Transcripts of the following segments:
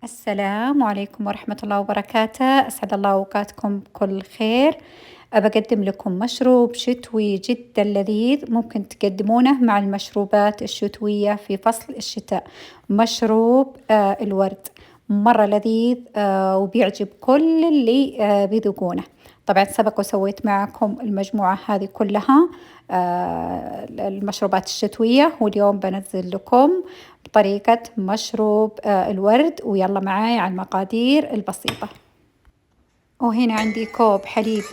السلام عليكم ورحمة الله وبركاته، أسعد الله أوقاتكم بكل خير. أقدم لكم مشروب شتوي جدا لذيذ ممكن تقدمونه مع المشروبات الشتوية في فصل الشتاء. مشروب الورد مرة لذيذ وبيعجب كل اللي بيذوقونه. طبعا سبق وسويت معكم المجموعة هذه كلها المشروبات الشتوية، واليوم بنزل لكم بطريقة مشروب الورد. ويلا معاي على المقادير البسيطة. وهنا عندي كوب حليب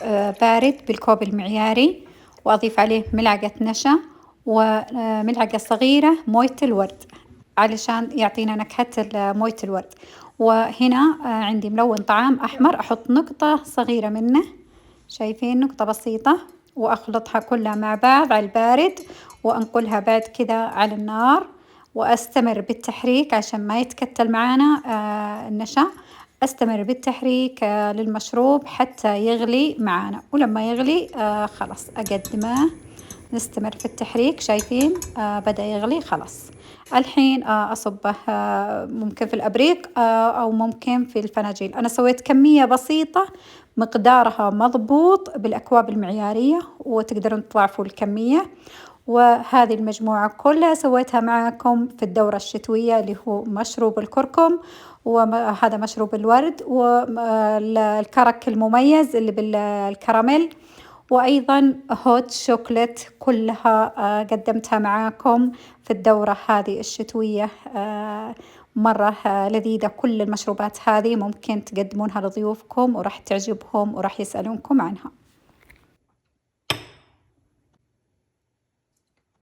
بارد بالكوب المعياري، وأضيف عليه ملعقة نشا وملعقة صغيرة موية الورد علشان يعطينا نكهة موية الورد. وهنا عندي ملون طعام أحمر، أحط نقطة صغيرة منه، شايفين نقطة بسيطة، وأخلطها كلها مع بعض على البارد، وأنقلها بعد كذا على النار، وأستمر بالتحريك عشان ما يتكتل معانا النشا. أستمر بالتحريك للمشروب حتى يغلي معانا، ولما يغلي خلاص أقدمه. نستمر في التحريك، شايفين بدأ يغلي خلاص. الحين أصبه ممكن في الأبريق أو ممكن في الفناجيل. أنا سويت كمية بسيطة مقدارها مضبوط بالأكواب المعيارية، وتقدرون تضاعفوا الكمية. وهذه المجموعة كلها سويتها معكم في الدورة الشتوية اللي هو مشروب الكركم، وهذا مشروب الورد، والكرك المميز اللي بالكراميل، وأيضا هوت شوكولات كلها قدمتها معاكم في الدورة هذه الشتوية. مرة لذيذة. كل المشروبات هذه ممكن تقدمونها لضيوفكم وراح تعجبهم وراح يسألونكم عنها.